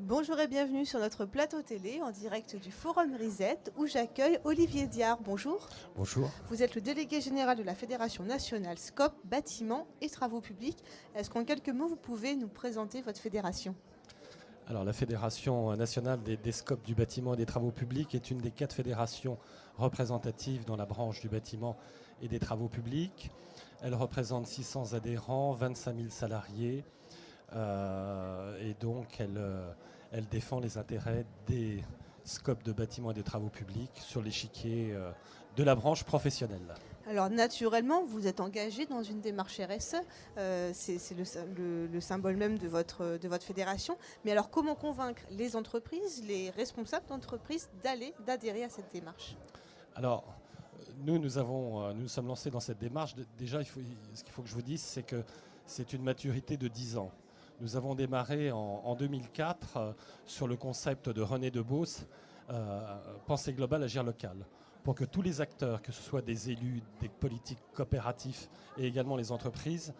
Bonjour et bienvenue sur notre plateau télé en direct du Forum Reset où j'accueille Olivier Diard. Bonjour. Bonjour. Vous êtes le délégué général de la Fédération nationale SCOP, bâtiments et travaux publics. Est-ce qu'en quelques mots vous pouvez nous présenter votre fédération ? Alors la Fédération nationale des SCOP du bâtiment et des travaux publics est une des 4 fédérations représentatives dans la branche du bâtiment et des travaux publics. Elle représente 600 adhérents, 25 000 salariés et donc elle défend les intérêts des SCOP de bâtiments et de travaux publics sur l'échiquier de la branche professionnelle. Alors naturellement, vous êtes engagé dans une démarche RSE, c'est le symbole même de votre fédération. Mais alors comment convaincre les entreprises, les responsables d'entreprises d'adhérer à cette démarche ? Alors, nous sommes lancés dans cette démarche. Déjà, ce qu'il faut que je vous dise, c'est que c'est une maturité de 10 ans. Nous avons démarré en 2004 sur le concept de René Debos, Pensée globale, agir local, pour que tous les acteurs, que ce soit des élus, des politiques coopératifs et également les entreprises,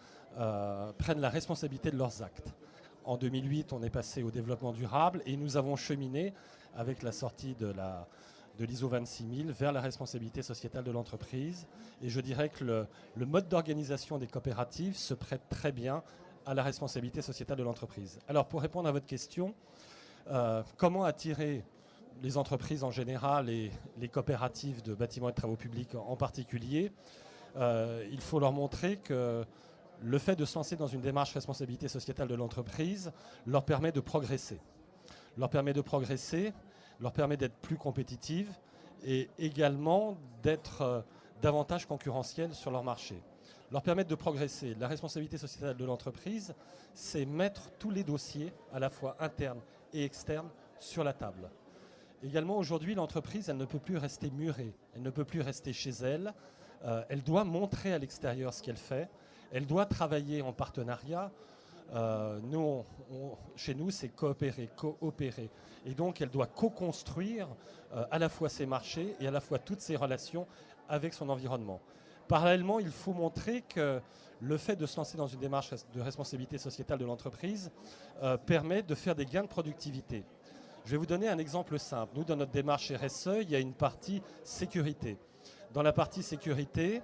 prennent la responsabilité de leurs actes. En 2008, on est passé au développement durable et nous avons cheminé avec la sortie de l'ISO 26000 vers la responsabilité sociétale de l'entreprise. Et je dirais que le mode d'organisation des coopératives se prête très bien à la responsabilité sociétale de l'entreprise. Alors pour répondre à votre question, comment attirer les entreprises en général et les coopératives de bâtiments et de travaux publics en particulier, il faut leur montrer que le fait de se lancer dans une démarche responsabilité sociétale de l'entreprise leur permet de progresser. Leur permet d'être plus compétitives et également d'être davantage concurrentielles sur leur marché. Leur permettre de progresser. La responsabilité sociétale de l'entreprise, c'est mettre tous les dossiers, à la fois internes et externes, sur la table. Également, aujourd'hui, l'entreprise, elle ne peut plus rester murée. Elle ne peut plus rester chez elle. Elle doit montrer à l'extérieur ce qu'elle fait. Elle doit travailler en partenariat. Chez nous, c'est coopérer. Et donc, elle doit co-construire à la fois ses marchés et à la fois toutes ses relations avec son environnement. Parallèlement, il faut montrer que le fait de se lancer dans une démarche de responsabilité sociétale de l'entreprise permet de faire des gains de productivité. Je vais vous donner un exemple simple. Nous, dans notre démarche RSE, il y a une partie sécurité. Dans la partie sécurité,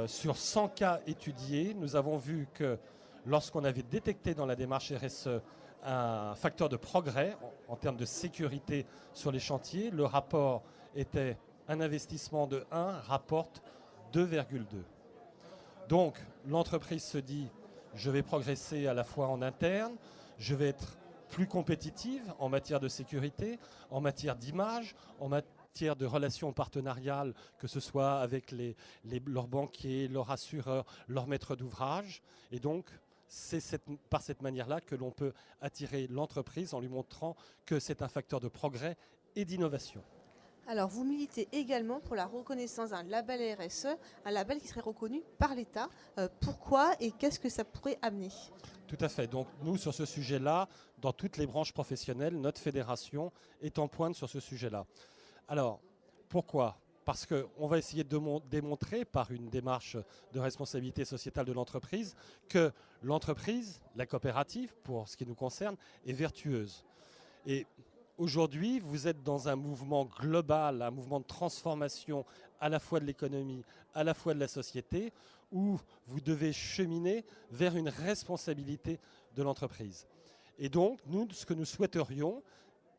sur 100 cas étudiés, nous avons vu que lorsqu'on avait détecté dans la démarche RSE un facteur de progrès en termes de sécurité sur les chantiers, le rapport était un investissement de 1 rapporte 2,2. Donc l'entreprise se dit, je vais progresser à la fois en interne, je vais être plus compétitive en matière de sécurité, en matière d'image, en matière de relations partenariales, que ce soit avec leurs banquiers, leurs assureurs, leurs maîtres d'ouvrage. Et donc, c'est par cette manière-là que l'on peut attirer l'entreprise en lui montrant que c'est un facteur de progrès et d'innovation. Alors, vous militez également pour la reconnaissance d'un label RSE, un label qui serait reconnu par l'État. Pourquoi et qu'est-ce que ça pourrait amener ? Tout à fait. Donc nous, sur ce sujet-là, dans toutes les branches professionnelles, notre fédération est en pointe sur ce sujet-là. Alors, pourquoi ? Parce qu'on va essayer de démontrer par une démarche de responsabilité sociétale de l'entreprise que l'entreprise, la coopérative, pour ce qui nous concerne, est vertueuse. Et aujourd'hui, vous êtes dans un mouvement global, un mouvement de transformation à la fois de l'économie, à la fois de la société, où vous devez cheminer vers une responsabilité de l'entreprise. Et donc, nous, ce que nous souhaiterions,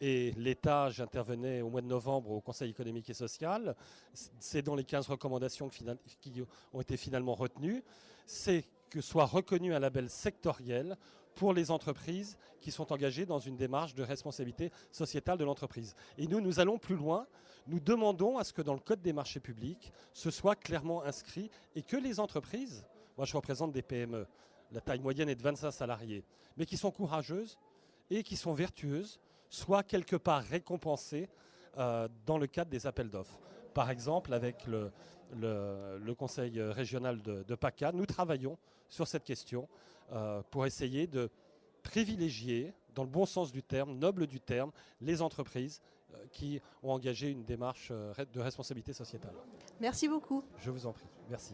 et l'État, j'intervenais au mois de novembre au Conseil économique et social, c'est dans les 15 recommandations qui ont été finalement retenues, c'est que soit reconnu un label sectoriel pour les entreprises qui sont engagées dans une démarche de responsabilité sociétale de l'entreprise. Et nous allons plus loin. Nous demandons à ce que dans le Code des marchés publics, ce soit clairement inscrit et que les entreprises, moi je représente des PME, la taille moyenne est de 25 salariés, mais qui sont courageuses et qui sont vertueuses, soient quelque part récompensées dans le cadre des appels d'offres. Par exemple, avec le conseil régional de PACA, nous travaillons sur cette question pour essayer de privilégier, dans le bon sens du terme, noble du terme, les entreprises qui ont engagé une démarche de responsabilité sociétale. Merci beaucoup. Je vous en prie. Merci.